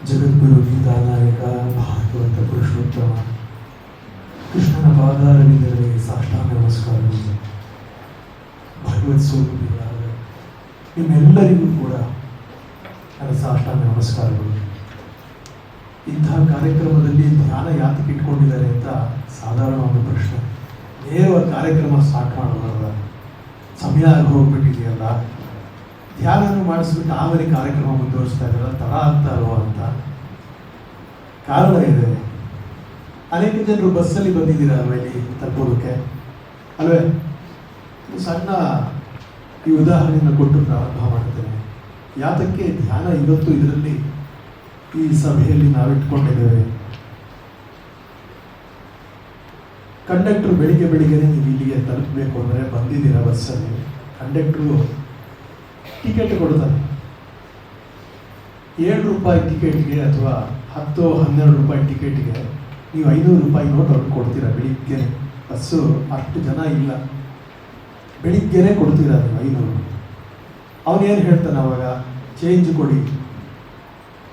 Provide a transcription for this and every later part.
ಜಗದ್ಗುರು ಗೀತಾನಾಯಕ ಭಾಗವಂತ ಪುರುಷೋತ್ತಮ ಕೃಷ್ಣನ ಪಾದಾರವಿಂದಗಳಿಗೆ ಸಾಷ್ಟಾಂಗ ನಮಸ್ಕಾರಗಳು. ಭಗವತ್ ಸ್ವರೂಪಿಗಳಾದ ನಿಮ್ಮೆಲ್ಲರಿಗೂ ಕೂಡ ನನ್ನ ಸಾಷ್ಟಾಂಗ ನಮಸ್ಕಾರಗಳು. ಇಂತಹ ಕಾರ್ಯಕ್ರಮದಲ್ಲಿ ಧ್ಯಾನ ಯಾತಕ್ಕೆ ಇಟ್ಕೊಂಡಿದ್ದಾರೆ ಅಂತ ಸಾಧಾರಣ ಒಂದು ಪ್ರಶ್ನೆ. ನೇರವಾಗಿ ಕಾರ್ಯಕ್ರಮ ಸ್ಟಾರ್ಟ್ ಮಾಡಬಾರ್ದ, ಸಮಯ ಆಗಿ ಹೋಗ್ಬಿಟ್ಟಿದೆಯಲ್ಲ, ಧ್ಯಾನನೂ ಮಾಡಿಸ್ಬಿಟ್ಟು ಆಮೇಲೆ ಕಾರ್ಯಕ್ರಮ ಮುಂದುವರಿಸ್ತಾ ಇದ್ದಾರಲ್ಲ, ತಡ ಆಗ್ತಾ ಇಲ್ವ ಅಂತ. ಕಾರಣ ಇದೆ. ಅನೇಕ ಜನರು ಬಸ್ಸಲ್ಲಿ ಬಂದಿದ್ದೀರ ಅಲ್ವ ಇಲ್ಲಿ ತಲುಪೋದಕ್ಕೆ ಅಲ್ವೇ? ಸಣ್ಣ ಈ ಉದಾಹರಣೆಯನ್ನು ಕೊಟ್ಟು ಪ್ರಾರಂಭ ಮಾಡ್ತೇನೆ. ಯಾತಕ್ಕೆ ಧ್ಯಾನ ಇವತ್ತು ಇದರಲ್ಲಿ ಈ ಸಭೆಯಲ್ಲಿ ನಾವಿಟ್ಕೊಂಡಿದ್ದೇವೆ. ಕಂಡಕ್ಟ್ರು ಬೆಳಿಗ್ಗೆನೇ ನೀವು ಇಲ್ಲಿಗೆ ತಲುಪಬೇಕು ಅಂದರೆ ಬಂದಿದ್ದೀರಾ ಬಸ್ಸಲ್ಲಿ, ಕಂಡಕ್ಟ್ರು ಟಿಕೆಟ್ ಕೊಡ್ತಾರೆ. 7 ರೂಪಾಯಿ ಟಿಕೆಟ್ಗೆ ಅಥವಾ 10-12 ರೂಪಾಯಿ ಟಿಕೆಟ್ಗೆ ನೀವು 500 ರೂಪಾಯಿ ನೋಟ್ ಅವ್ರಿಗೆ ಕೊಡ್ತೀರಾ. ಬೆಳಿಗ್ಗೆ ಬಸ್ಸು ಅಷ್ಟು ಜನ ಇಲ್ಲ, ಬೆಳಿಗ್ಗೆನೇ ಕೊಡ್ತೀರಾ ನೀವು 500. ಅವನೇನು ಹೇಳ್ತಾನೆ ಅವಾಗ? ಚೇಂಜ್ ಕೊಡಿ.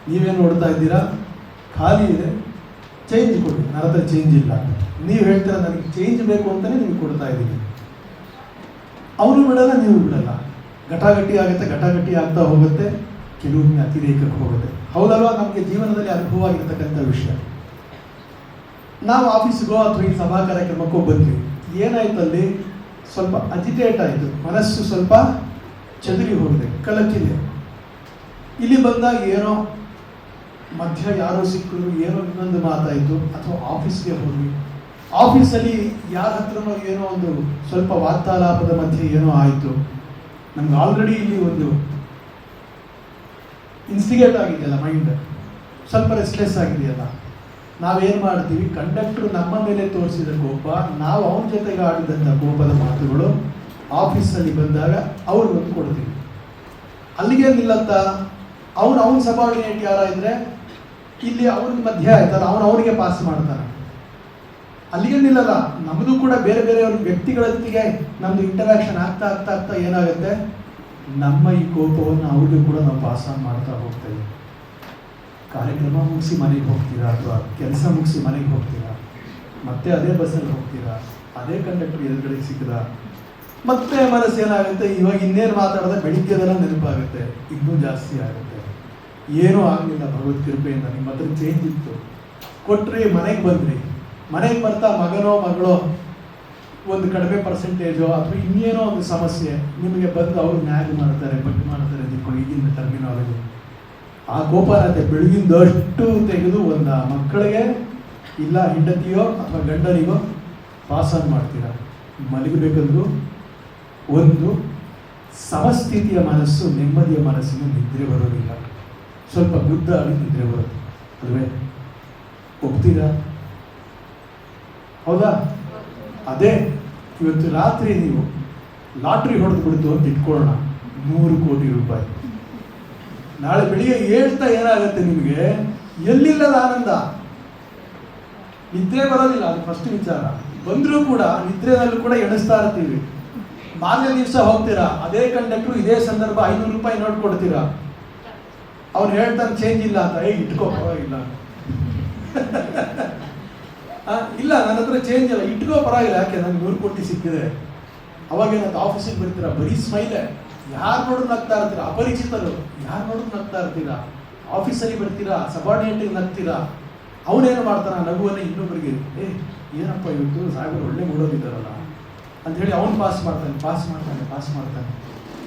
ನೀವೇನು ನೋಡ್ತಾ ಇದ್ದೀರಾ? ಖಾಲಿ ಇದೆ, ಚೇಂಜ್ ಕೊಡಿ. ನನ್ನ ಹತ್ರ ಚೇಂಜ್ ಇಲ್ಲ. ನೀವು ಹೇಳ್ತೀರಾ ನನಗೆ ಚೇಂಜ್ ಬೇಕು ಅಂತಲೇ ನಿಮಗೆ ಕೊಡ್ತಾ ಇದ್ದೀನಿ. ಅವನು ಬಿಡಲ್ಲ, ನೀವು ಬಿಡಲ್ಲ. ಘಟಾಘಟಿ ಆಗುತ್ತೆ, ಘಟಾಘಟಿ ಆಗ್ತಾ ಹೋಗುತ್ತೆ, ಕೆಲವೊಮ್ಮೆ ಅತಿರೇಕಕ್ಕೆ ಹೋಗುತ್ತೆ. ಹೌದಲ್ವಾ? ನಮಗೆ ಜೀವನದಲ್ಲಿ ಅನುಭವ ಆಗಿರ್ತಕ್ಕಂಥ ವಿಷಯ. ನಾವು ಆಫೀಸ್ಗೋ ಅಥವಾ ಈ ಸಭಾ ಕಾರ್ಯಕ್ರಮಕ್ಕೋ ಬಂದ್ವಿ, ಏನಾಯ್ತು ಅಲ್ಲಿ? ಸ್ವಲ್ಪ ಅಜಿಟೇಟ್ ಆಯಿತು, ಮನಸ್ಸು ಸ್ವಲ್ಪ ಚದುರಿ ಹೋಗಿದೆ, ಕಲಕಿದೆ. ಇಲ್ಲಿ ಬಂದಾಗ ಏನೋ ಮಧ್ಯ ಯಾರೋ ಸಿಕ್ಕರು, ಏನೋ ಇನ್ನೊಂದು ಮಾತಾಯಿತು, ಅಥವಾ ಆಫೀಸ್ಗೆ ಹೋದ್ವಿ, ಆಫೀಸಲ್ಲಿ ಯಾರ ಹತ್ರನೋ ಏನೋ ಒಂದು ಸ್ವಲ್ಪ ವಾರ್ತಾಲಾಪದ ಮಧ್ಯೆ ಏನೋ ಆಯಿತು. ನಮ್ಗೆ ಆಲ್ರೆಡಿ ಇಲ್ಲಿ ಒಂದು ಇನ್ಸ್ಟಿಗೇಟ್ ಆಗಿದೆಯಲ್ಲ, ಮೈಂಡ್ ಸ್ವಲ್ಪ ರೆಸ್ಟ್ಲೆಸ್ ಆಗಿದೆಯಲ್ಲ. ನಾವೇನು ಮಾಡ್ತೀವಿ? ಕಂಡಕ್ಟ್ರು ನಮ್ಮ ಮೇಲೆ ತೋರಿಸಿದ ಕೋಪ, ನಾವು ಅವನ ಜೊತೆಗೆ ಆಡಿದಂಥ ಕೋಪದ ಮಾತುಗಳು ಆಫೀಸಲ್ಲಿ ಬಂದಾಗ ಅವ್ರಿಗೆ ಒತ್ತು ಕೊಡ್ತೀವಿ. ಅಲ್ಲಿಗೆ ನಿಲ್ಲತ್ತ? ಅವನ ಸಬಾರ್ಡಿನೇಟ್ ಯಾರ ಇದ್ರೆ ಇಲ್ಲಿ ಅವ್ರಿಗೆ ಮಧ್ಯೆ ಆಯ್ತಲ್ಲ, ಅವನಿಗೆ ಪಾಸ್ ಮಾಡ್ತಾನೆ. ಅಲ್ಲಿಗೆ ನಿಲ್ಲಲ್ಲ. ನಮ್ಮದು ಕೂಡ ಬೇರೆ ಬೇರೆಯವ್ರ ವ್ಯಕ್ತಿಗಳ ಜೊತೆಗೆ ನಮ್ಮದು ಇಂಟರಾಕ್ಷನ್ ಆಗ್ತಾ ಆಗ್ತಾ ಆಗ್ತಾ ಏನಾಗುತ್ತೆ, ನಮ್ಮ ಈ ಕೋಪವನ್ನು ಅವ್ರಿಗೂ ಕೂಡ ನಾವು ಪಾಸ್ ಆನ್ ಮಾಡ್ತಾ ಹೋಗ್ತೇವೆ. ಕಾರ್ಯಕ್ರಮ ಮುಗಿಸಿ ಮನೆಗೆ ಹೋಗ್ತೀರಾ, ಅಥವಾ ಕೆಲಸ ಮುಗಿಸಿ ಮನೆಗೆ ಹೋಗ್ತೀರಾ, ಮತ್ತೆ ಅದೇ ಬಸ್ಸಲ್ಲಿ ಹೋಗ್ತೀರಾ, ಅದೇ ಕಂಡಕ್ಟರ್ ಎದುರುಗಡೆ ಸಿಕ್ಕದ, ಮತ್ತೆ ಮನಸ್ಸು ಏನಾಗುತ್ತೆ, ಇವಾಗ ಇನ್ನೇನು ಮಾತಾಡಿದ್ರೆ ಬೆಳಿಗ್ಗೆದೆಲ್ಲ ನೆನಪಾಗುತ್ತೆ, ಇನ್ನೂ ಜಾಸ್ತಿ ಆಗುತ್ತೆ. ಏನೂ ಆಗಲಿಲ್ಲ ಭಗವತ್ ಕೃಪೆಯಿಂದ. ನಿಮ್ಮ ಹತ್ರ ಚೇಂಜ್ ಇತ್ತು, ಕೊಟ್ರಿ, ಮನೆಗೆ ಬಂದ್ರಿ. ಮನೆಗೆ ಬರ್ತಾ ಮಗನೋ ಮಗಳೋ ಒಂದು ಕಡಿಮೆ ಪರ್ಸೆಂಟೇಜೋ ಅಥವಾ ಇನ್ನೇನೋ ಒಂದು ಸಮಸ್ಯೆ ನಿಮಗೆ ಬಂದು ಅವ್ರು ನ್ಯಾಗ್ ಮಾಡ್ತಾರೆ, ಬಟ್ ಮಾಡ್ತಾರೆ ಅಂದ್ಕೊಂಡು ಈಗಿನ ಟರ್ಮಿನಾಲಜಿ. ಆ ಕೋಪನತೆ ಬೆಳಗಿಂದಷ್ಟು ತೆಗೆದು ಒಂದು ಮಕ್ಕಳಿಗೆ ಇಲ್ಲ ಹೆಂಡತಿಯೋ ಅಥವಾ ಗಂಡನಿಗೋ ಪಾಸ್ ಆನ್ ಮಾಡ್ತೀರಾ. ಮಲಗಬೇಕಂದ್ರೂ ಒಂದು ಸಮಸ್ಥಿತಿಯ ಮನಸ್ಸು, ನೆಮ್ಮದಿಯ ಮನಸ್ಸಿನ ನಿದ್ರೆ ಬರೋದಿಲ್ಲ. ಸ್ವಲ್ಪ ಗುದ್ದಾಡಿ ನಿದ್ರೆ ಬರುತ್ತೆ ಅಲ್ವೇ? ಒಪ್ತೀರಾ? ಹೌದಾ? ಅದೇ ಇವತ್ತು ರಾತ್ರಿ ನೀವು ಲಾಟ್ರಿ ಹೊಡೆದು ಬಿಡ್ತು ಅಂತ ಇಟ್ಕೊಳ್ಳೋಣ, 100 ಕೋಟಿ ರೂಪಾಯಿ. ನಾಳೆ ಬೆಳಿಗ್ಗೆ ಹೇಳ್ತಾ ಏನಾಗುತ್ತೆ ನಿಮಗೆ? ಎಲ್ಲಿಲ್ಲದ ಆನಂದ, ನಿದ್ರೆ ಬರೋದಿಲ್ಲ. ಅದು ಫಸ್ಟ್ ವಿಚಾರ. ಬಂದರೂ ಕೂಡ ನಿದ್ರೆನಲ್ಲೂ ಕೂಡ ಎಣಿಸ್ತಾ ಇರ್ತೀವಿ. ಮಾರನೇ ದಿವಸ ಹೋಗ್ತೀರಾ, ಅದೇ ಕಂಡಕ್ಟ್ರು ಇದೇ ಸಂದರ್ಭ 500 ರೂಪಾಯಿ ನೋಟ್ ಕೊಡ್ತೀರಾ. ಅವ್ನು ಹೇಳ್ತಾನೆ ಚೇಂಜ್ ಇಲ್ಲ ಅಂತ. ಇಟ್ಕೋ, ಪರವಾಗಿಲ್ಲ. ಇಲ್ಲ, ನನ್ನ ಹತ್ರ ಚೇಂಜ್ ಇಲ್ಲ, ಇಟ್ಕೋ, ಪರವಾಗಿಲ್ಲ. ಯಾಕೆ? ನನಗೆ 100 ಕೋಟಿ ಸಿಕ್ಕಿದೆ. ಅವಾಗೇನಂತ ಆಫೀಸಿಗೆ ಬರ್ತೀರಾ, ಬರೀ ಸ್ಮೈಲೆ. ಯಾರು ನೋಡಿದ್ರು ನಗ್ತಾ ಇರ್ತೀರಾ, ಅಪರಿಚಿತರು ಯಾರು ನೋಡಿದ್ರು ನಗ್ತಾ ಇರ್ತೀರಾ. ಆಫೀಸಲ್ಲಿ ಬರ್ತೀರಾ, ಸಬಾರ್ಡಿನೇಟಿಗೆ ನಗ್ತೀರಾ. ಅವನೇನು ಮಾಡ್ತಾನೆ? ನಗುವನ್ನೇ ಇನ್ನೊಬ್ಬರಿಗೆ, ಏನಪ್ಪ ಇವತ್ತು ಸಾಹೇಬರು ಒಳ್ಳೆ ಮೂಡೋದಿದ್ದಾರಲ್ಲ ಅಂಥೇಳಿ ಅವನು ಪಾಸ್ ಮಾಡ್ತಾನೆ.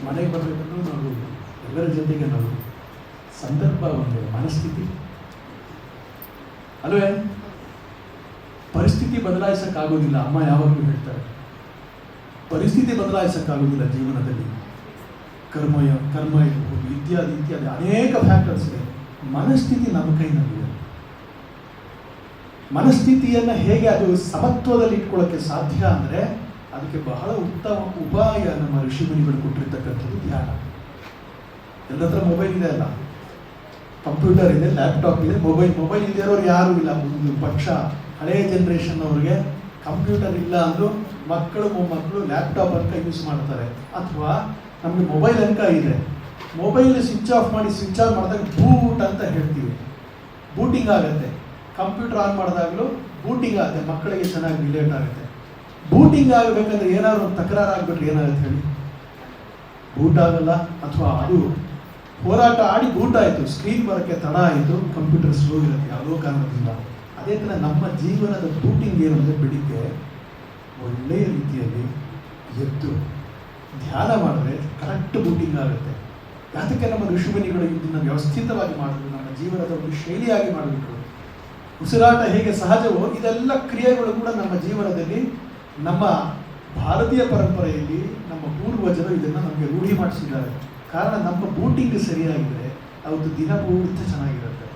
ಮನೆಗೆ ಬರಬೇಕಂದ್ರೂ ನಗು, ಎಲ್ಲರ ಜೊತೆಗೆ ನಗು. ಸಂದರ್ಭ ಒಂದು ಮನಸ್ಥಿತಿ ಅಲ್ವೇ? ಪರಿಸ್ಥಿತಿ ಬದಲಾಯಿಸಕ್ಕಾಗೋದಿಲ್ಲ. ಅಮ್ಮ ಯಾವಾಗಲೂ ಹೇಳ್ತಾರೆ, ಪರಿಸ್ಥಿತಿ ಬದಲಾಯಿಸಕ್ಕಾಗೋದಿಲ್ಲ ಜೀವನದಲ್ಲಿ. ಕರ್ಮ ಇರ್ಬೋದು, ಇತ್ಯಾದಿ ಅನೇಕ ಫ್ಯಾಕ್ಟರ್ಸ್ ಇದೆ. ಮನಸ್ಥಿತಿ ನಮ್ಮ ಕೈನಲ್ಲಿದೆ. ಮನಸ್ಥಿತಿಯನ್ನು ಹೇಗೆ ಅದು ಸಮತ್ವದಲ್ಲಿ ಇಟ್ಕೊಳ್ಳೋಕ್ಕೆ ಸಾಧ್ಯ ಅಂದರೆ ಅದಕ್ಕೆ ಬಹಳ ಉತ್ತಮ ಉಪಾಯ ನಮ್ಮ ಋಷಿಮುನಿಗಳು ಕೊಟ್ಟಿರ್ತಕ್ಕಂಥದ್ದು ಧ್ಯಾನ. ಎಲ್ಲ ಹತ್ರ ಮೊಬೈಲ್ ಇದೆ ಅಲ್ಲ, ಕಂಪ್ಯೂಟರ್ ಇದೆ, ಲ್ಯಾಪ್ಟಾಪ್ ಇದೆ, ಮೊಬೈಲ್ ಇಲ್ಲದೆ ಇರೋರು ಯಾರೂ ಇಲ್ಲ. ಒಂದು ಪಕ್ಷ ಹಳೆಯ ಜನ್ರೇಷನ್ ಅವ್ರಿಗೆ ಕಂಪ್ಯೂಟರ್ ಇಲ್ಲ ಅಂದರೂ ಮಕ್ಕಳು ಮೊಮ್ಮಕ್ಕಳು ಲ್ಯಾಪ್ಟಾಪ್ ಅಂಕ ಯೂಸ್ ಮಾಡ್ತಾರೆ. ಅಥವಾ ನಮಗೆ ಮೊಬೈಲ್ ಅಂಕ ಇದೆ, ಮೊಬೈಲ್ ಸ್ವಿಚ್ ಆಫ್ ಮಾಡಿ ಸ್ವಿಚ್ ಆನ್ ಮಾಡಿದಾಗ ಬೂಟ್ ಅಂತ ಹೇಳ್ತೀವಿ. ಬೂಟಿಂಗ್ ಆಗುತ್ತೆ. ಕಂಪ್ಯೂಟರ್ ಆನ್ ಮಾಡಿದಾಗಲೂ ಬೂಟಿಂಗ್ ಆಗುತ್ತೆ, ಮಕ್ಕಳಿಗೆ ಚೆನ್ನಾಗಿ ರಿಲೇಟ್ ಆಗುತ್ತೆ. ಬೂಟಿಂಗ್ ಆಗಬೇಕಂದ್ರೆ ಏನಾದ್ರು ಒಂದು ತಕರಾರು ಆಗಿಬಿಟ್ರೆ ಏನಾಗುತ್ತೆ ಹೇಳಿ? ಬೂಟ್ ಆಗಲ್ಲ, ಅಥವಾ ಅದು ಹೋರಾಟ ಆಡಿ ಬೂಟ್ ಆಯಿತು, ಸ್ಕ್ರೀನ್ ಬರೋಕ್ಕೆ ತಡ ಆಯಿತು, ಕಂಪ್ಯೂಟರ್ ಸ್ಲೋ ಇರುತ್ತೆ ಯಾವುದೋ ಕಾರಣದಿಂದ. ಅದೇ ಥರ ನಮ್ಮ ಜೀವನದ ಬೂಟಿಂಗ್ ಏನು ಅಂದರೆ ಬೆಳಿಗ್ಗೆ ಒಳ್ಳೆಯ ರೀತಿಯಲ್ಲಿ ಎದ್ದು ಧ್ಯಾನ ಮಾಡಿದ್ರೆ ಕರೆಕ್ಟ್ ಬೂಟಿಂಗ್ ಆಗುತ್ತೆ. ಯಾತಕ್ಕೆ ನಮ್ಮ ಋಷಿಮುನಿಗಳು ಇದನ್ನು ವ್ಯವಸ್ಥಿತವಾಗಿ ಮಾಡಿದ್ರು, ನಮ್ಮ ಜೀವನದ ಒಂದು ಶೈಲಿಯಾಗಿ ಮಾಡಿಬಿಟ್ರು. ಉಸಿರಾಟ ಹೇಗೆ ಸಹಜವೋ ಇದೆಲ್ಲ ಕ್ರಿಯೆಗಳು ಕೂಡ ನಮ್ಮ ಜೀವನದಲ್ಲಿ, ನಮ್ಮ ಭಾರತೀಯ ಪರಂಪರೆಯಲ್ಲಿ ನಮ್ಮ ಪೂರ್ವಜರು ಇದನ್ನು ನಮಗೆ ರೂಢಿ ಮಾಡಿಸಿದ್ದಾರೆ. ಕಾರಣ ನಮ್ಮ ಬೂಟಿಂಗ್ ಸರಿಯಾಗಿದ್ದರೆ ಅವತ್ತು ದಿನ ಪೂರ್ತಿ ಚೆನ್ನಾಗಿರುತ್ತೆ.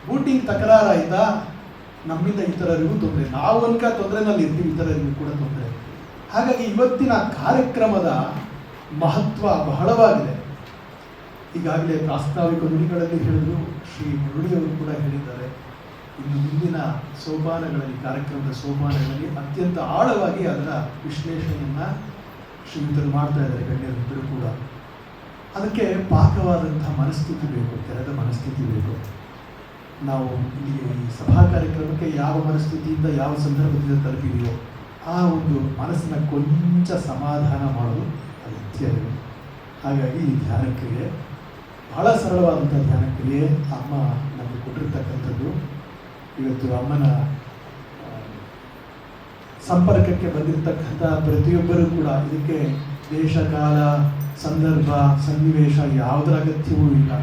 ಬೂಟಿಂಗ್ ತಕರಾರಾಯಿತಾ ನಮ್ಮಿಂದ ಇತರರಿಗೂ ತೊಂದರೆ, ನಾವು ಅನ್ಕ ತೊಂದರೆನಲ್ಲಿ ಇರ್ತೀವಿ, ಇತರರಿಗೂ ಕೂಡ ತೊಂದರೆ. ಹಾಗಾಗಿ ಇವತ್ತಿನ ಕಾರ್ಯಕ್ರಮದ ಮಹತ್ವ ಬಹಳವಾಗಿದೆ. ಈಗಾಗಲೇ ಪ್ರಾಸ್ತಾವಿಕ ನುಡಿಗಳಲ್ಲಿ ಹೇಳಿದ್ರು, ಶ್ರೀ ಮುರುಳಿಯವರು ಕೂಡ ಹೇಳಿದ್ದಾರೆ. ಇನ್ನು ಮುಂದಿನ ಸೋಪಾನಗಳಲ್ಲಿ, ಕಾರ್ಯಕ್ರಮದ ಸೋಪಾನಗಳಲ್ಲಿ ಅತ್ಯಂತ ಆಳವಾಗಿ ಅದರ ವಿಶ್ಲೇಷಣೆಯನ್ನು ಶ್ರೀಯುತರು ಮಾಡ್ತಾ ಇದ್ದಾರೆ, ಗಣ್ಯರಿಬ್ಬರು ಕೂಡ. ಅದಕ್ಕೆ ಪಾಕವಾದಂಥ ಮನಸ್ಥಿತಿ ಬೇಕು, ತೆರೆದ ಮನಸ್ಥಿತಿ ಬೇಕು. ನಾವು ಇಲ್ಲಿ ಈ ಸಭಾ ಕಾರ್ಯಕ್ರಮಕ್ಕೆ ಯಾವ ಮನಸ್ಥಿತಿಯಿಂದ, ಯಾವ ಸಂದರ್ಭದಿಂದ ತಲುಪಿದೆಯೋ ಆ ಒಂದು ಮನಸ್ಸನ್ನ ಕೊಂಚ ಸಮಾಧಾನ ಮಾಡೋದು ಅಗತ್ಯ ಇದೆ. ಹಾಗಾಗಿ ಈ ಧ್ಯಾನ ಕ್ರಿಯೆ ಬಹಳ ಸರಳವಾದಂಥ ಧ್ಯಾನ ಕ್ರಿಯೆ ಅಮ್ಮ ನಮಗೆ ಕೊಟ್ಟಿರ್ತಕ್ಕಂಥದ್ದು. ಇವತ್ತು ಅಮ್ಮನ ಸಂಪರ್ಕಕ್ಕೆ ಬಂದಿರತಕ್ಕಂಥ ಪ್ರತಿಯೊಬ್ಬರೂ ಕೂಡ ಇದಕ್ಕೆ ದೇಶ, ಕಾಲ, ಸಂದರ್ಭ, ಸನ್ನಿವೇಶ ಯಾವುದರ ಅಗತ್ಯವೂ ಇಲ್ಲ.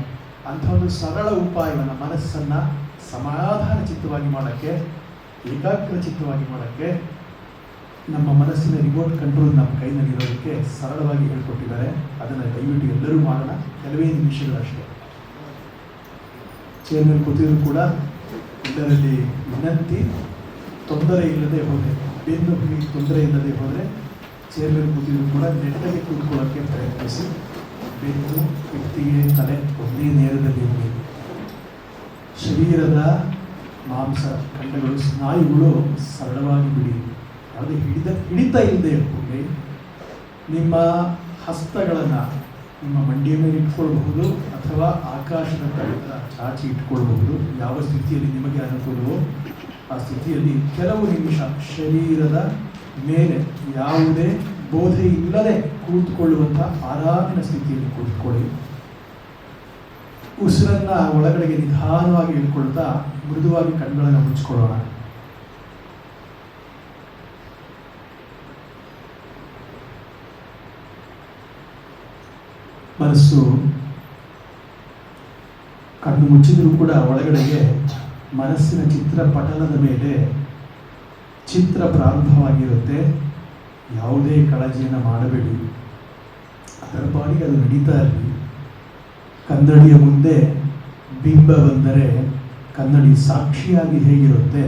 ಅಂಥ ಒಂದು ಸರಳ ಉಪಾಯವನ್ನು, ಮನಸ್ಸನ್ನು ಸಮಾಧಾನ ಚಿತ್ತವಾಗಿ ಮಾಡೋಕ್ಕೆ, ಏಕಾಗ್ರ ಚಿತ್ತವಾಗಿ ಮಾಡೋಕ್ಕೆ, ನಮ್ಮ ಮನಸ್ಸಿನ ರಿಮೋಟ್ ಕಂಟ್ರೋಲ್ ನಮ್ಮ ಕೈನಲ್ಲಿರೋದಕ್ಕೆ ಸರಳವಾಗಿ ಹೇಳ್ಕೊಟ್ಟಿದ್ದಾರೆ. ಅದನ್ನು ದಯವಿಟ್ಟು ಎಲ್ಲರೂ ಮಾಡೋಣ, ಕೆಲವೇ ನಿಮಿಷಗಳಷ್ಟೇ. ಚೇರ್ನಲ್ಲಿ ಕೂತಿದ್ರು ಕೂಡ ಎಲ್ಲರಲ್ಲಿ ವಿನಂತಿ, ತೊಂದರೆ ಇಲ್ಲದೆ ಹೋದರೆ, ಬೆನ್ನು ಹುಳಿ ತೊಂದರೆ ಇಲ್ಲದೆ ಹೋದರೆ ಚೇರ್ನಲ್ಲಿ ಕೂತಿದ್ರು ಕೂಡ ನೆಟ್ಟಗೆ ಕೂತ್ಕೊಳ್ಳೋಕ್ಕೆ ಪ್ರಯತ್ನಿಸಿ. ಬೆನ್ನು, ಕುತ್ತಿಗೆ, ತಲೆ ಒಂದೇ ನೇರದಲ್ಲಿ ಇರಲಿ. ಶರೀರದ ಮಾಂಸ ಖಂಡಗಳು, ಸ್ನಾಯುಗಳು ಸರಳವಾಗಿ ಬಿಡಿ. ಯಾವುದೇ ಹಿಡಿತ ಇಲ್ಲದೆ ಇಟ್ಕೊಳ್ಳಿ. ನಿಮ್ಮ ಹಸ್ತಗಳನ್ನು ನಿಮ್ಮ ಮಂಡಿಯ ಮೇಲೆ ಇಟ್ಕೊಳ್ಬಹುದು, ಅಥವಾ ಆಕಾಶದ ಕಡೆಯಿಂದ ಚಾಚಿ ಇಟ್ಕೊಳ್ಬಹುದು. ಯಾವ ಸ್ಥಿತಿಯಲ್ಲಿ ನಿಮಗೆ ಅನುಕೂಲವೋ ಆ ಸ್ಥಿತಿಯಲ್ಲಿ ಕೆಲವು ನಿಮಿಷ ಶರೀರದ ಮೇಲೆ ಯಾವುದೇ ಬೋಧೆ ಇಲ್ಲದೆ ಕೂತ್ಕೊಳ್ಳುವಂಥ ಆರಾಮಿನ ಸ್ಥಿತಿಯಲ್ಲಿ ಕೂತ್ಕೊಳ್ಳಿ. ಉಸಿರನ್ನು ಒಳಗಡೆಗೆ ನಿಧಾನವಾಗಿ ಇಟ್ಕೊಳ್ತಾ ಮೃದುವಾಗಿ ಕಣ್ಗಳನ್ನು ಮುಚ್ಕೊಳ್ಳೋಣ. ಮನಸ್ಸು ಕಣ್ಣು ಮುಚ್ಚಿದರೂ ಕೂಡ ಒಳಗಡೆಗೆ ಮನಸ್ಸಿನ ಚಿತ್ರಪಟಲದ ಮೇಲೆ ಚಿತ್ರ ಪ್ರಾರಂಭವಾಗಿರುತ್ತೆ. ಯಾವುದೇ ಕಾಳಜಿಯನ್ನು ಮಾಡಬೇಡಿ, ಅದರ ಪಾಡಿಗೆ ಅದು ನಡೀತಾ ಇರಲಿ. ಕನ್ನಡಿಯ ಮುಂದೆ ಬಿಂಬ ಬಂದರೆ ಕನ್ನಡಿ ಸಾಕ್ಷಿಯಾಗಿ ಹೇಗಿರುತ್ತೆ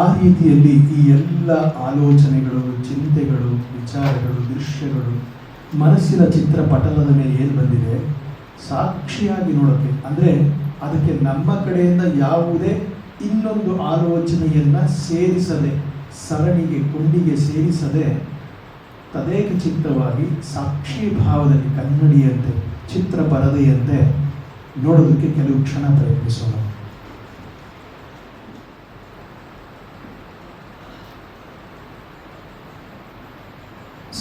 ಆ ರೀತಿಯಲ್ಲಿ ಈ ಎಲ್ಲ ಆಲೋಚನೆಗಳು, ಚಿಂತೆಗಳು, ವಿಚಾರಗಳು, ದೃಶ್ಯಗಳು ಮನಸ್ಸಿನ ಚಿತ್ರಪಟಲದ ಮೇಲೆ ಏನು ಬಂದಿದೆ ಸಾಕ್ಷಿಯಾಗಿ ನೋಡೋಕ್ಕೆ, ಅಂದರೆ ಅದಕ್ಕೆ ನಮ್ಮ ಕಡೆಯಿಂದ ಯಾವುದೇ ಇನ್ನೊಂದು ಆಲೋಚನೆಯನ್ನು ಸೇರಿಸದೆ, ಸರಣಿಗೆ, ಕೊಂಡಿಗೆ ಸೇರಿಸದೆ ತದೇಕ ಚಿತ್ತವಾಗಿ ಸಾಕ್ಷಿ ಭಾವದಲ್ಲಿ ಕನ್ನಡಿಯಂತೆ, ಚಿತ್ರ ಪರದೆಯಂತೆ ನೋಡೋದಕ್ಕೆ ಕೆಲವು ಕ್ಷಣ ಪ್ರಯತ್ನಿಸೋಣ.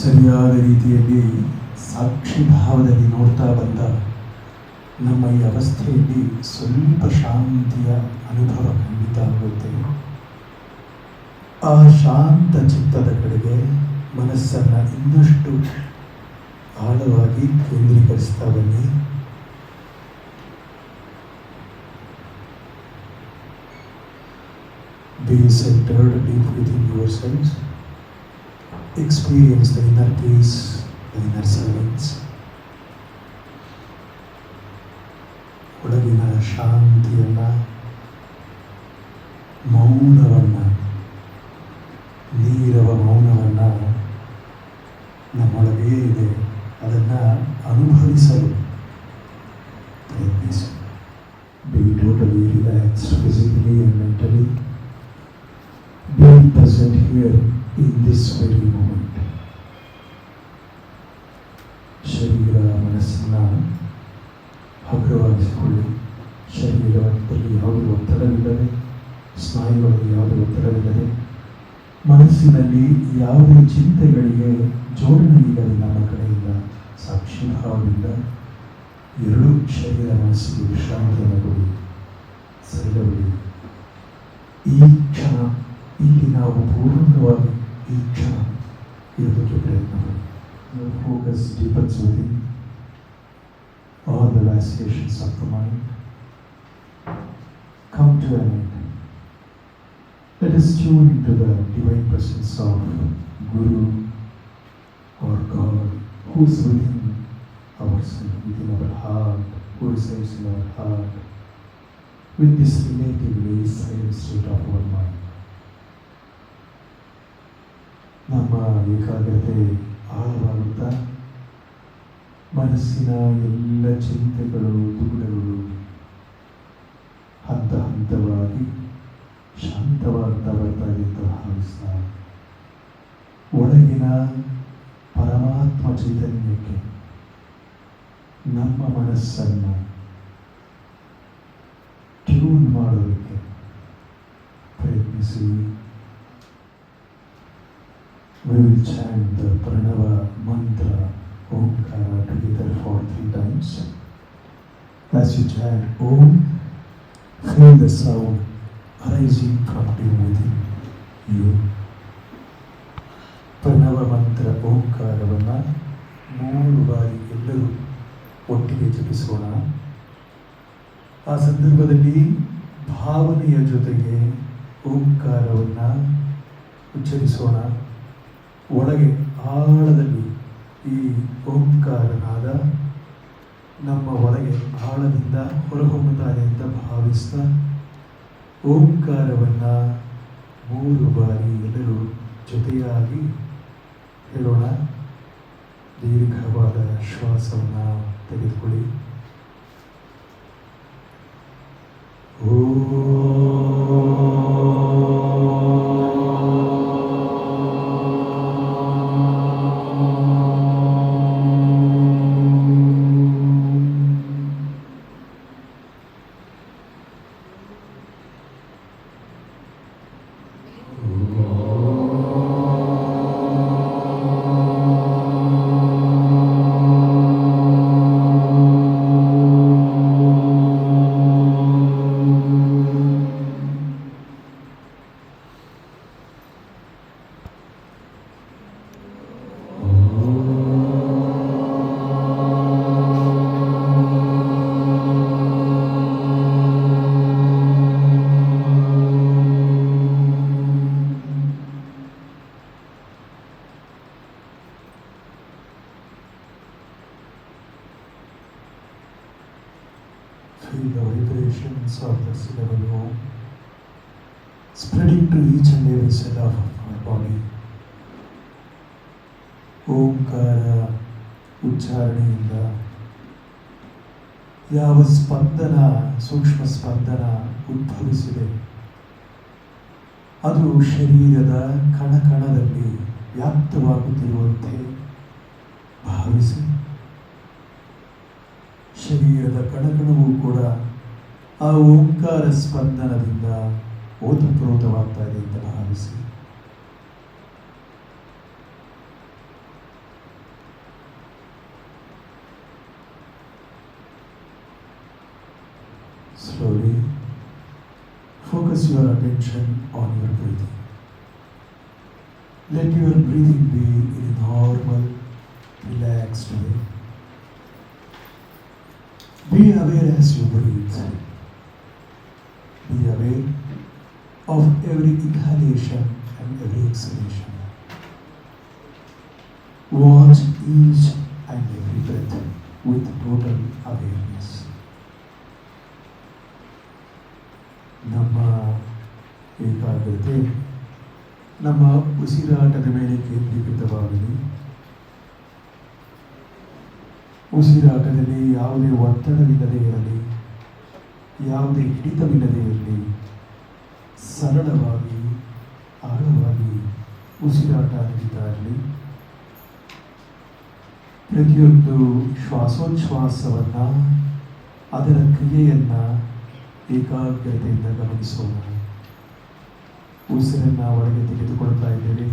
ಸರಿಯಾದ ರೀತಿಯಲ್ಲಿ ಸಾಕ್ಷಿ ಭಾವದಲ್ಲಿ ನೋಡ್ತಾ ಬಂದ ನಮ್ಮ ಈ ಅವಸ್ಥೆಯಲ್ಲಿ ಸ್ವಲ್ಪ ಶಾಂತಿಯ ಅನುಭವ ಖಂಡಿತ ಆಗುತ್ತೆ. ಆ ಶಾಂತ ಚಿತ್ತದ ಕಡೆಗೆ ಮನಸ್ಸನ್ನು ಇನ್ನಷ್ಟು ಆಳವಾಗಿ ಕೇಂದ್ರೀಕರಿಸ್ತಾ ಬನ್ನಿ. Be centered deep within yourselves. Experience the inner peace, the inner silence. ಒಳಗಿನ ಶಾಂತಿಯನ್ನು, ಮೌನವನ್ನು, ನೀರವ ಮೌನವನ್ನು ನಮ್ಮೊಳಗೇ ಇದೆ, ಅದನ್ನು ಅನುಭವಿಸಲು ಪ್ರಯತ್ನಿಸಿ. Be totally relaxed physically and mentally. Be present here in this very moment. ಶರೀರ ಮನಸ್ಸನ್ನು ಹಗುರವಾಗಿಸಿಕೊಳ್ಳಿ. ಶರೀರದಲ್ಲಿ ಯಾವುದೇ ಒತ್ತಡವಿಲ್ಲದೆ, ಸ್ನಾಯುಗಳಲ್ಲಿ ಯಾವುದೇ ಒತ್ತಡವಿಲ್ಲದೆ, ಮನಸ್ಸಿನಲ್ಲಿ ಯಾವುದೇ ಚಿಂತೆಗಳಿಗೆ ಜೋಡಣೆ ಇಲ್ಲದೆ ನಮ್ಮ ಕಡೆಯಿಂದ ಸಾಕ್ಷಿಭಾವದಿಂದ ಎರಡೂ ಶರೀರ ಮನಸ್ಸಿಗೆ ವಿಶ್ರಾಂತಿಯನ್ನು ಕೊಡಿ, ಸರಿದಬಿಡಿ. ಈ ಕ್ಷಣ ಇಲ್ಲಿ ನಾವು ಪೂರ್ಣವಾಗಿ ಈ ಕ್ಷಣ ಇರೋದಕ್ಕೆ ಪ್ರಯತ್ನ ಮಾಡಿ. Focus deepens within all the vacillations of the mind. Come to an end. Let us tune into the divine presence of Guru or God, who is within ourselves, within our heart, who resides in our heart, with this relatively silent state of our mind. ನಮ್ಮ ಏಕಾಗ್ರತೆ ಆಳವಾಗುತ್ತಾ ಮನಸ್ಸಿನ ಎಲ್ಲ ಚಿಂತೆಗಳು, ದುಗುಡಗಳು ಹಂತ ಹಂತವಾಗಿ ಶಾಂತವಾಗ್ತಾ ಬರ್ತಾ ಇದೆ ಅಂತ ಭಾವಿಸ್ತಾ ಒಳಗಿನ ಪರಮಾತ್ಮ ಚೈತನ್ಯಕ್ಕೆ ನಮ್ಮ ಮನಸ್ಸನ್ನು ಟ್ಯೂನ್ ಮಾಡೋದಕ್ಕೆ ಪ್ರಯತ್ನಿಸಿ. We will chant the Pranava mantra Omkara together for 3 times. As you chant Om, feel the sound arising from within you. ಪ್ರಣವ ಮಂತ್ರ ಓಂಕಾರವನ್ನು 3 ಬಾರಿ ಎಲ್ಲರೂ ಒಟ್ಟಿಗೆ ಜಪಿಸೋಣ. ಆ ಸಂದರ್ಭದಲ್ಲಿ ಭಾವನೆಯ ಜೊತೆಗೆ ಓಂಕಾರವನ್ನು ಉಚ್ಚರಿಸೋಣ. ಒಳಗೆ ಆಳದಲ್ಲಿ ಈ ಓಂಕಾರನಾದ ನಮ್ಮ ಒಳಗೆ ಆಳದಿಂದ ಹೊರಹೊಮ್ಮುತ್ತಾರೆ ಅಂತ ಭಾವಿಸ್ತಾ ಓಂಕಾರವನ್ನು 3 ಬಾರಿ ಎಲ್ಲರೂ ಜೊತೆಯಾಗಿ ಹೇಳೋಣ. ದೀರ್ಘವಾದ ಶ್ವಾಸವನ್ನು ತೆಗೆದುಕೊಳ್ಳಿ. Feel the vibrations of the syllable Om spreading to each and every cell of our body. ಓಂಕಾರ ಉಚ್ಚಾರಣೆಯಿಂದ ಯಾವ ಸ್ಪಂದನ, ಸೂಕ್ಷ್ಮ ಸ್ಪಂದನ ಉದ್ಭವಿಸಿದೆ ಅದು ಶರೀರದ ಕಣಕಣದಲ್ಲಿ ವ್ಯಾಪ್ತವಾಗುತ್ತಿರುವಂತೆ ಭಾವಿಸಿ. ಶರೀರದ ಕಣಕಣವೂ ಕೂಡ ಆ ಓಂಕಾರ ಸ್ಪಂದನದಿಂದ ಓತಪ್ರೋತವಾಗ್ತಾ ಇದೆ ಅಂತ ಭಾವಿಸಿ. Slowly focus your attention on your breathing. Let your breathing be in a normal, relaxed way. Be aware as you breathe. Be aware of every inhalation and every exhalation. Watch each and every breath with total awareness. ನಮ್ಮ ಏಕಾಗ್ರತೆ ನಮ್ಮ ಉಸಿರಾಟದ ಮೇಲೆ ಕೇಂದ್ರೀಕೃತವಾಗಲಿ. ಉಸಿರಾಟದಲ್ಲಿ ಯಾವುದೇ ಒತ್ತಡವಿಲ್ಲದೆ ಇರಲಿ, ಯಾವುದೇ ಹಿಡಿತವಿಲ್ಲದೆ ಇರಲಿ. ಸರಳವಾಗಿ ಆಳವಾಗಿ ಉಸಿರಾಟ ನಡೀತಾ ಇರಲಿ. ಪ್ರತಿಯೊಂದು ಶ್ವಾಸೋಚ್ಛ್ವಾಸವನ್ನು, ಅದರ ಕ್ರಿಯೆಯನ್ನು ಏಕಾಗ್ರತೆಯಿಂದ ಗಮನಿಸೋಣ. ಉಸಿರನ್ನು ಒಳಗೆ ತೆಗೆದುಕೊಳ್ತಾ ಇದ್ದೇವೆ.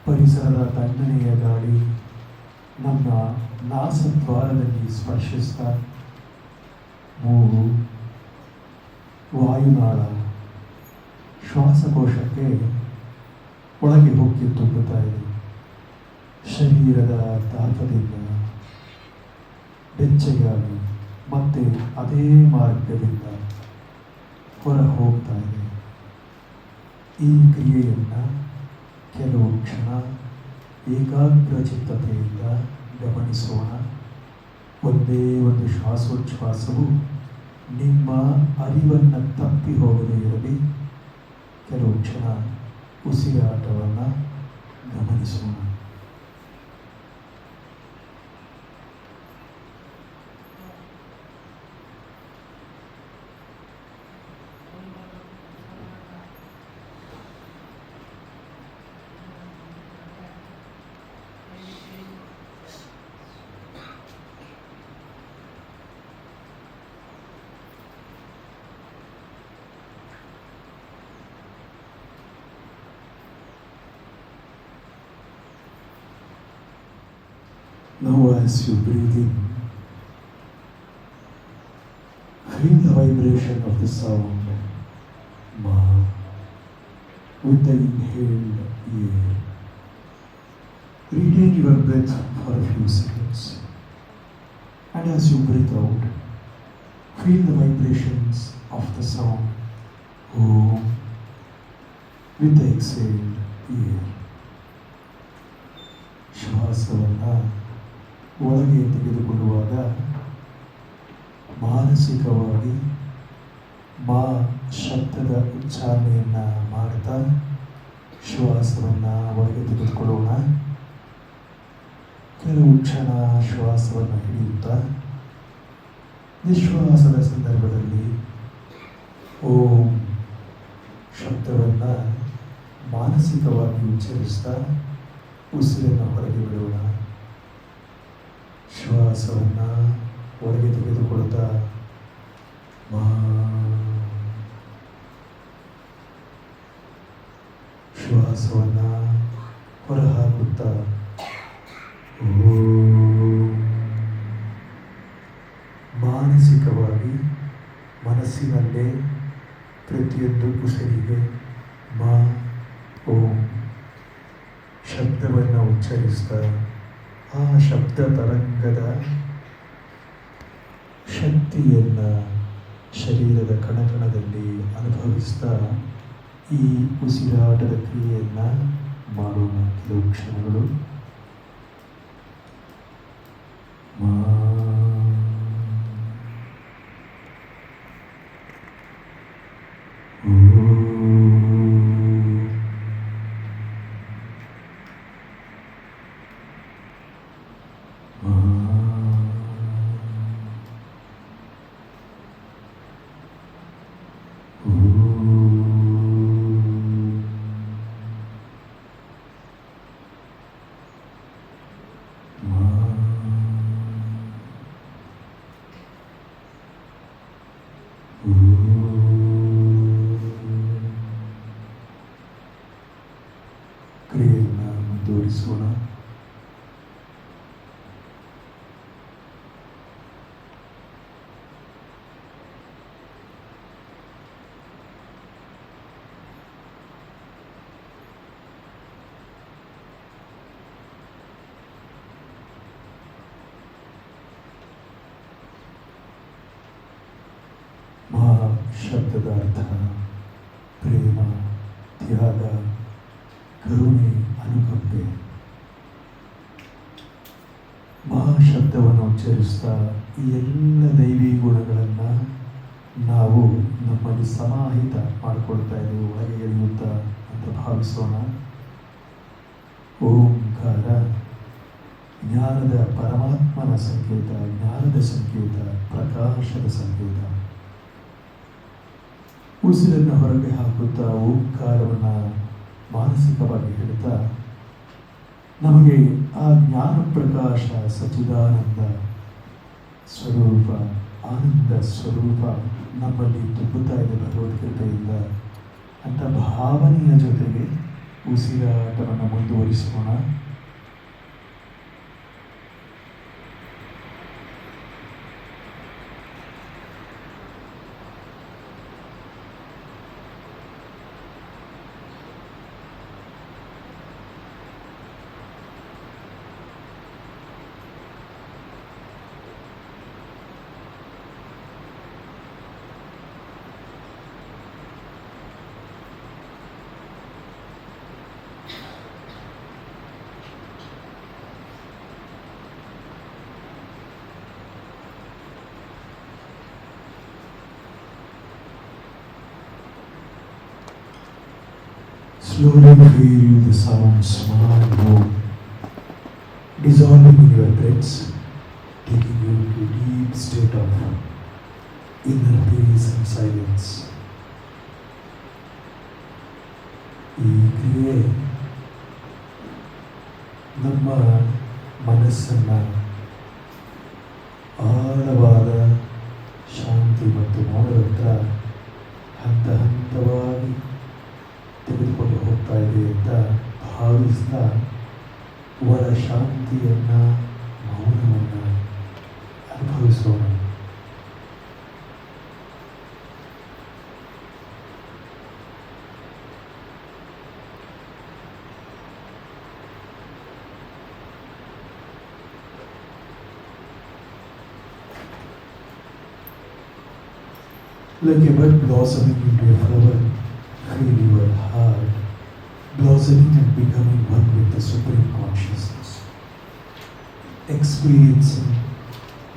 ಪರಿಸರದ ತಣ್ಣನೆಯ ಗಾಳಿ ನಮ್ಮ ನಾಸದ್ವಾರದಲ್ಲಿ ಸ್ಪರ್ಶಿಸ್ತಾ ಮೂಗು, ವಾಯುನಾಳ, ಶ್ವಾಸಕೋಶಕ್ಕೆ ಒಳಗೆ ಹೊಕ್ಕಿ ತುಂಬುತ್ತಾ ಇದೆ. ಶರೀರದ ತಾಪದಿಂದ ಬೆಚ್ಚಗಾಗಿ ಮತ್ತೆ ಅದೇ ಮಾರ್ಗದಿಂದ ಹೊರ ಹೋಗ್ತಾ ಇದೆ. ಈ ಕ್ರಿಯೆಯನ್ನು ಕೆಲವು ಕ್ಷಣ ಏಕಾಗ್ರ ಚಿತ್ತತೆಯಿಂದ ಗಮನಿಸೋಣ. ಒಂದೇ ಒಂದು ಶ್ವಾಸೋಚ್ಛ್ವಾಸವು ನಿಮ್ಮ ಅರಿವನ್ನು ತಪ್ಪಿ ಹೋಗದೇ ಇರಲಿ. ಕೆಲವು ಕ್ಷಣ ಉಸಿರಾಟವನ್ನು ಗಮನಿಸೋಣ. Now as you breathe in, feel the vibration of the sound Ma with the inhaled air. Retain your breath for a few seconds. And as you breathe out, feel the vibrations of the sound Om with the exhaled air. ಶ್ವಾಸವನ್ನು ಒಳಗೆ ತೆಗೆದುಕೊಳ್ಳುವಾಗ ಮಾನಸಿಕವಾಗಿ ಮಾ ಶಬ್ದದ ಉಚ್ಚಾರಣೆಯನ್ನು ಮಾಡ್ತಾ ಶ್ವಾಸವನ್ನು ಒಳಗೆ ತೆಗೆದುಕೊಳ್ಳೋಣ. ಕೆಲವು ಕ್ಷಣ ಶ್ವಾಸವನ್ನು ಹಿಡಿಯುತ್ತಾ ನಿಶ್ವಾಸದ ಸಂದರ್ಭದಲ್ಲಿ ಓಂ ಶಬ್ದವನ್ನು ಮಾನಸಿಕವಾಗಿ ಉಚ್ಚರಿಸ್ತಾ ಉಸಿರನ್ನು ಹೊರಗೆ ಬಿಡೋಣ. ಶ್ವಾಸವನ್ನು ಒಳಗೆ ತೆಗೆದುಕೊಳ್ತಾ ಶ್ವಾಸವನ್ನು ಹೊರಹಾಕುತ್ತಾ ಮಾನಸಿಕವಾಗಿ ಮನಸ್ಸಿನಲ್ಲೇ ಪ್ರತಿಯೊಂದು ಉಸಿರಿಗೆ ಮಾ ಓಂ ಶಬ್ದವನ್ನು ಉಚ್ಚರಿಸ್ತಾ ಆ ಶಬ್ದ ತರಂಗದ ಶಕ್ತಿಯನ್ನು ಶರೀರದ ಕಣಕಣದಲ್ಲಿ ಅನುಭವಿಸ್ತಾ ಈ ಉಸಿರಾಟದ ಕ್ರಿಯೆಯನ್ನು ಮಾಡೋಣ. ಕೆಲವು ಕ್ಷಣಗಳು ಕ್ರಿಯೆಯನ್ನು ಮುಂದುವರಿಸೋಣ. ಶಬ್ದದ ಅರ್ಥ ಪ್ರೇಮ, ತ್ಯಾಗ, ಕರುಣೆ, ಅನುಕಂಪೆ. ಮಹಾಶಬ್ದವನ್ನು ಉಚ್ಚರಿಸ್ತಾ ಈ ಎಲ್ಲ ದೈವಿ ಗುಣಗಳನ್ನು ನಾವು ನಮ್ಮಲ್ಲಿ ಸಮಾಹಿತ ಮಾಡಿಕೊಳ್ತಾ ಇದ್ದೀವಿ, ಒಳಗೆ ಎಳೆಯುತ್ತಾ ಅಂತ ಭಾವಿಸೋಣ. ಓಂಕಾರ ಜ್ಞಾನದ ಪರಮಾತ್ಮನ ಸಂಕೇತ, ಜ್ಞಾನದ ಸಂಕೇತ, ಪ್ರಕಾಶದ ಸಂಕೇತ. ಉಸಿರನ್ನು ಹೊರಗೆ ಹಾಕುತ್ತಾ ಓಂಕಾರವನ್ನು ಮಾನಸಿಕವಾಗಿ ಹೇಳ್ತಾ ನಮಗೆ ಆ ಜ್ಞಾನ ಪ್ರಕಾಶ ಸಚ್ಚಿದಾನಂದ ಸ್ವರೂಪ ಆನಂದ ಸ್ವರೂಪ ನಮ್ಮಲ್ಲಿ ತುಂಬುತ್ತಾ ಇದೆ ಭಗವದ್ಗೀತೆಯಿಂದ ಅಂತ ಭಾವನೆಯ ಜೊತೆಗೆ ಉಸಿರಾಟವನ್ನು ಮುಂದುವರಿಸೋಣ. Slowly feel the sounds small move, dissolving in your breaths, taking you to a deep state of inner peace and silence. ಈ ಕ್ರಿಯೆ ನಮ್ಮ ಮನಸ್ಸನ್ನು ಆಳವಾದ ಶಾಂತಿ ಮತ್ತು ಮೌನದತ್ತ ಹಂತ ಹಂತವಾಗಿ ತೆಗೆದುಕೊಂಡು ಹೋಗ್ತಾ ಇದೆ ಅಂತ ಭಾವಿಸ್ತಾ ಅವರ ಶಾಂತಿಯನ್ನು ಮೌನವನ್ನು ಅನುಭವಿಸೋಣ. Like a bud blossoming into a flower, feel your heart blossoming and becoming one with the Supreme Consciousness, experiencing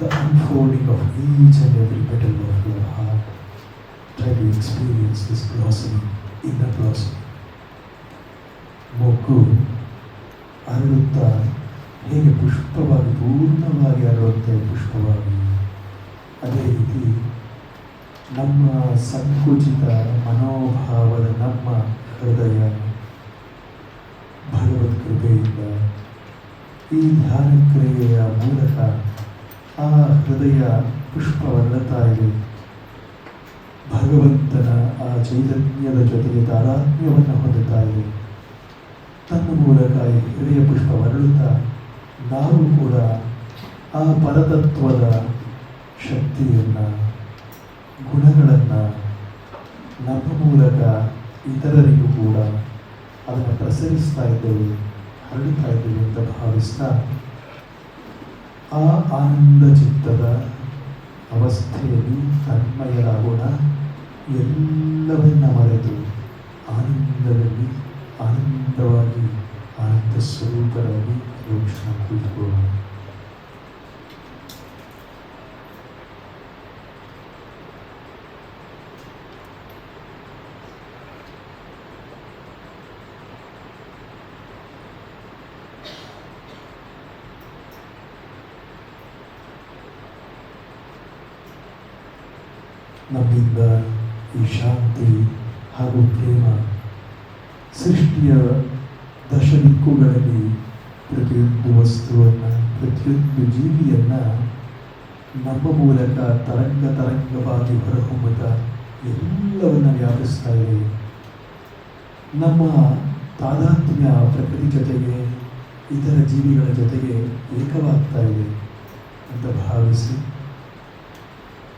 the unfolding of each and every petal of your heart. Try to experience this blossoming, inner blossoming. ಮೊಗ್ಗು ಅರಳುತ್ತಾ ಹೇಗೆ ಪುಷ್ಪವಾಗಿ ಪೂರ್ಣವಾಗಿ ಅರಳುತ್ತೆ ಪುಷ್ಪವಾಗಿ, ಅದೇ ರೀತಿ ನಮ್ಮ ಸಂಕುಚಿತ ಮನೋಭಾವದ ನಮ್ಮ ಹೃದಯ ಭಗವದ್ ಕೃಪೆಯಿಂದ ಈ ಧ್ಯಾನ ಕ್ರಿಯೆಯ ಮೂಲಕ ಆ ಹೃದಯ ಪುಷ್ಪವರ್ಣತಾ ಇದೆ. ಭಗವಂತನ ಆ ಚೈತನ್ಯದ ಜೊತೆಗೆ ತಾದಾತ್ಮ್ಯವನ್ನು ಹೊಂದುತ್ತಾ ಇದೆ. ತನ್ನ ಮೂಲಕ ಈ ಹೃದಯ ಪುಷ್ಪವರಳುತ್ತಾ ನಾವು ಕೂಡ ಆ ಪರತತ್ವದ ಶಕ್ತಿಯನ್ನು, ಗುಣಗಳನ್ನು ನಮ್ಮ ಮೂಲಕ ಇತರರಿಗೂ ಕೂಡ ಅದನ್ನು ಪ್ರಸರಿಸ್ತಾ ಇದ್ದೇವೆ, ಹರಡುತ್ತಾ ಇದ್ದೇವೆ ಅಂತ ಭಾವಿಸ್ತಾ ಆ ಆನಂದ ಚಿತ್ತದ ಅವಸ್ಥೆಯಲ್ಲಿ ತನ್ಮಯರಾಗೋಣ. ಎಲ್ಲವನ್ನ ಮರೆತು ಆನಂದದಲ್ಲಿ ಆನಂದವಾಗಿ ಆನಂದ ಸ್ವರೂಪರಾಗಿ ಯೋಚನೆ ಕುಳಿತುಕೊಳ್ಳೋಣ. ನಮ್ಮಿಂದ ಈ ಶಾಂತಿ ಹಾಗೂ ಪ್ರೇಮ ಸೃಷ್ಟಿಯ ದಶದಿಕ್ಕುಗಳಲ್ಲಿ ಪ್ರತಿಯೊಂದು ವಸ್ತುವನ್ನು, ಪ್ರತಿಯೊಂದು ಜೀವಿಯನ್ನು ನಮ್ಮ ಮೂಲಕ ತರಂಗವಾಗಿ ಹೊರಹೊಮ್ಮುತ್ತಾ ಎಲ್ಲವನ್ನು ವ್ಯಾಪಿಸ್ತಾ ಇದೆ. ನಮ್ಮ ತಾದಾತ್ಮ್ಯ ಪ್ರಕೃತಿ ಜೊತೆಗೆ, ಇತರ ಜೀವಿಗಳ ಜೊತೆಗೆ ಏಕವಾಗ್ತಾ ಇದೆ ಅಂತ ಭಾವಿಸಿ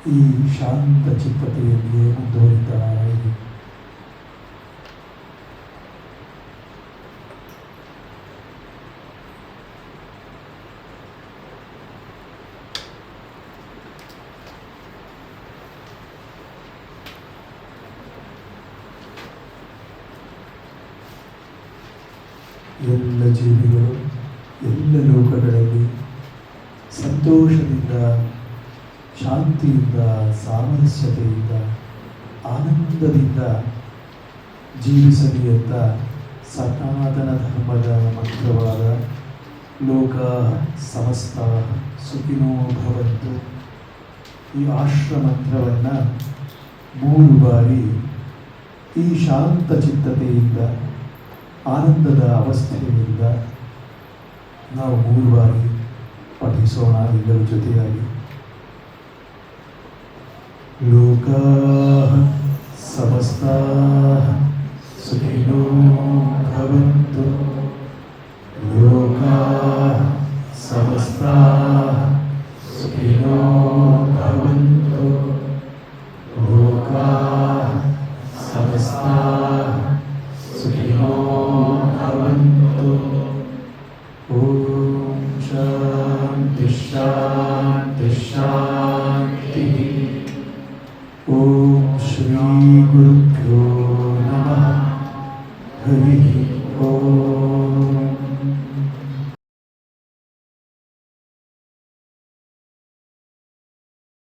ಈ ಶಾಂತ ಚಿತ್ತತೆಯಲ್ಲಿಯೇ ಮುಂದುವರಿತಾ ಇದೆ. ಎಲ್ಲ ಜೀವಿಗಳು ಎಲ್ಲ ಲೋಕಗಳಲ್ಲಿ ಸಂತೋಷದಿಂದ, ಶಾಂತಿಯಿಂದ, ಸಾಮರಸ್ಯತೆಯಿಂದ, ಆನಂದದಿಂದ ಜೀವಿಸಲಿ ಅಂತ ಸನಾತನ ಧರ್ಮದ ಮಂತ್ರವಾದ ಲೋಕಾಃ ಸಮಸ್ತಾಃ ಸುಖಿನೋ ಭವಂತು ಈ ಆಶ್ರಮ ಮಂತ್ರವನ್ನು 3 ಬಾರಿ ಈ ಶಾಂತ ಚಿತ್ತತೆಯಿಂದ, ಆನಂದದ ಅವಸ್ಥೆಯಿಂದ ನಾವು 3 ಬಾರಿ ಪಠಿಸೋಣ ಎಲ್ಲರ ಜೊತೆಯಾಗಿ. ಲೋಕಾಃ ಸಮಸ್ತಾಃ ಸುಖಿನೋ ಭವಂತು. ಲೋಕಾಃ ಸಮಸ್ತಾಃ ಸುಖಿನೋ ಭವಂತು.